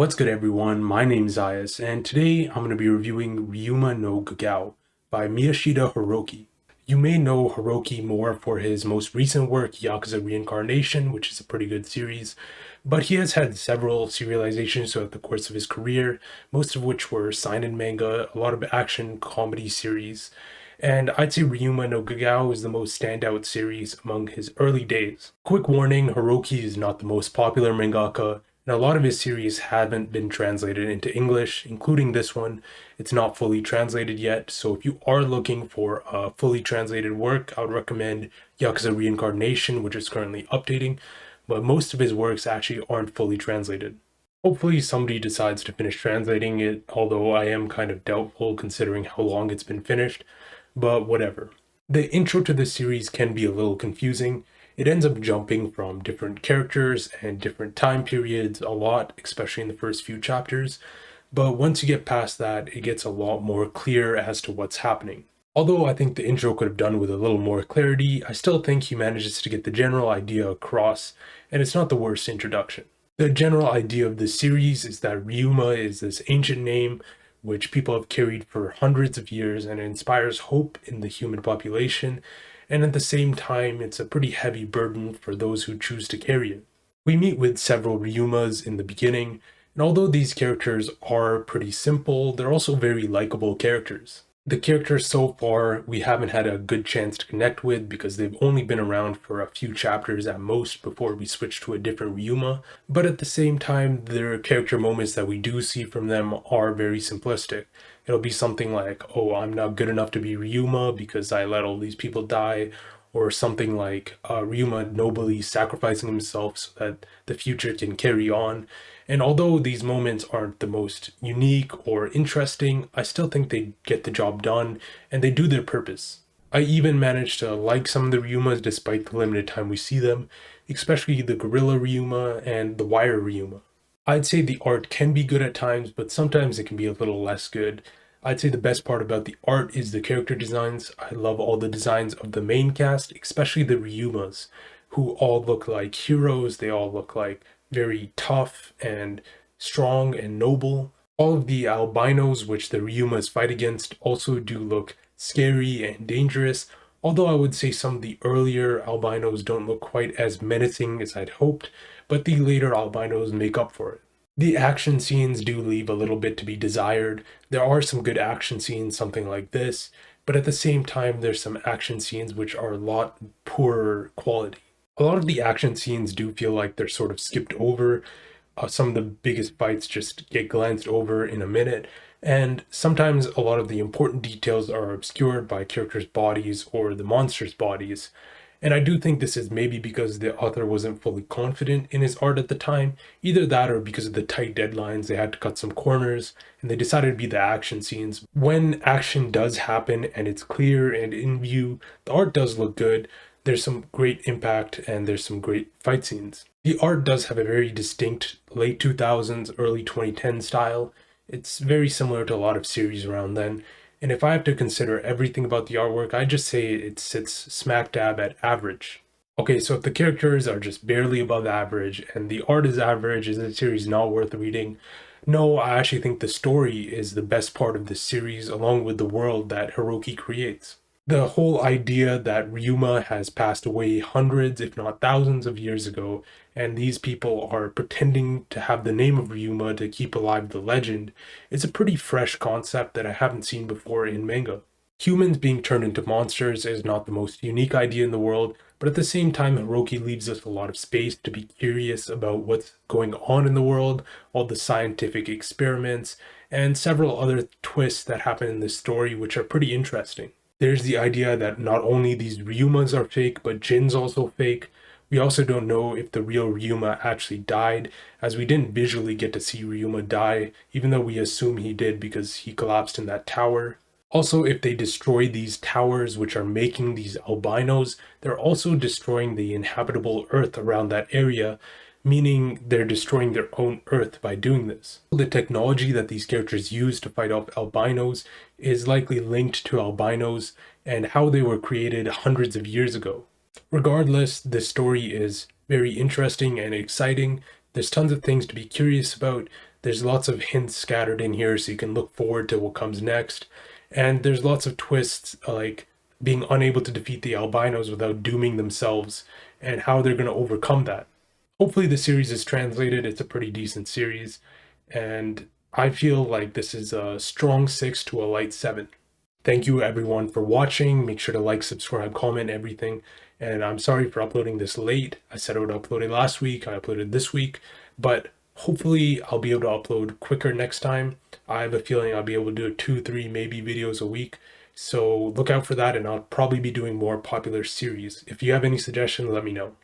What's good everyone, my name's Zayas, and today I'm going to be reviewing Ryuma no Gagou by Miyashita Hiroki. You may know Hiroki more for his most recent work, Yakuza Reincarnation, which is a pretty good series, but he has had several serializations throughout the course of his career, most of which were Seinen manga, a lot of action comedy series, and I'd say Ryuma no Gagou is the most standout series among his early days. Quick warning, Hiroki is not the most popular mangaka, and a lot of his series haven't been translated into English, including this one. It's not fully translated yet, so if you are looking for a fully translated work, I would recommend Yakuza Reincarnation, which is currently updating, but most of his works actually aren't fully translated. Hopefully somebody decides to finish translating it, although I am kind of doubtful considering how long it's been finished, but whatever. The intro to this series can be a little confusing. It ends up jumping from different characters and different time periods a lot, especially in the first few chapters, but once you get past that, it gets a lot more clear as to what's happening. Although I think the intro could have done with a little more clarity, I still think he manages to get the general idea across, and it's not the worst introduction. The general idea of this series is that Ryuma is this ancient name which people have carried for hundreds of years, and it inspires hope in the human population, and at the same time it's a pretty heavy burden for those who choose to carry it. We meet with several Ryumas in the beginning, and although these characters are pretty simple, they're also very likable characters. The characters so far we haven't had a good chance to connect with because they've only been around for a few chapters at most before we switch to a different Ryuma, but at the same time their character moments that we do see from them are very simplistic. It'll be something like, oh, I'm not good enough to be Ryuma because I let all these people die, or something like Ryuma nobly sacrificing himself so that the future can carry on. And although these moments aren't the most unique or interesting, I still think they get the job done and they do their purpose. I even managed to like some of the Ryumas despite the limited time we see them, especially the Gorilla Ryuma and the Wire Ryuma. I'd say the art can be good at times, but sometimes it can be a little less good. I'd say the best part about the art is the character designs. I love all the designs of the main cast, especially the Ryumas, who all look like heroes. They all look like very tough and strong and noble. All of the albinos which the Ryumas fight against also do look scary and dangerous, although I would say some of the earlier albinos don't look quite as menacing as I'd hoped, but the later albinos make up for it. The action scenes do leave a little bit to be desired. There are some good action scenes, something like this, but at the same time there's some action scenes which are a lot poorer quality. A lot of the action scenes do feel like they're sort of skipped over. Some of the biggest fights just get glanced over in a minute, and sometimes a lot of the important details are obscured by characters' bodies or the monsters' bodies. And I do think this is maybe because the author wasn't fully confident in his art at the time, either that or because of the tight deadlines, they had to cut some corners, and they decided to be the action scenes. When action does happen and it's clear and in view, the art does look good. There's some great impact and there's some great fight scenes. The art does have a very distinct late 2000s, early 2010 style. It's very similar to a lot of series around then. And if I have to consider everything about the artwork, I just say it sits smack dab at average. Okay, so if the characters are just barely above average and the art is average, is the series not worth reading? No, I actually think the story is the best part of this series along with the world that Hiroki creates. The whole idea that Ryuma has passed away hundreds, if not thousands of years ago, and these people are pretending to have the name of Ryuma to keep alive the legend, is a pretty fresh concept that I haven't seen before in manga. Humans being turned into monsters is not the most unique idea in the world, but at the same time Hiroki leaves us a lot of space to be curious about what's going on in the world, all the scientific experiments, and several other twists that happen in this story which are pretty interesting. There's the idea that not only these Ryumas are fake, but Jin's also fake. We also don't know if the real Ryuma actually died, as we didn't visually get to see Ryuma die, even though we assume he did because he collapsed in that tower. Also, if they destroy these towers which are making these albinos, they're also destroying the inhabitable earth around that area, meaning they're destroying their own earth by doing this. The technology that these characters use to fight off albinos is likely linked to albinos and how they were created hundreds of years ago. Regardless, this story is very interesting and exciting. There's tons of things to be curious about. There's lots of hints scattered in here so you can look forward to what comes next. And there's lots of twists, like being unable to defeat the albinos without dooming themselves and how they're going to overcome that. Hopefully the series is translated. It's a pretty decent series, and I feel like this is a strong 6 to a light 7. Thank you everyone for watching. Make sure to like, subscribe, comment, everything. And I'm sorry for uploading this late. I said I would upload it last week. I uploaded this week, but hopefully I'll be able to upload quicker next time. I have a feeling I'll be able to do 2, 3, maybe videos a week. So look out for that, and I'll probably be doing more popular series. If you have any suggestions, let me know.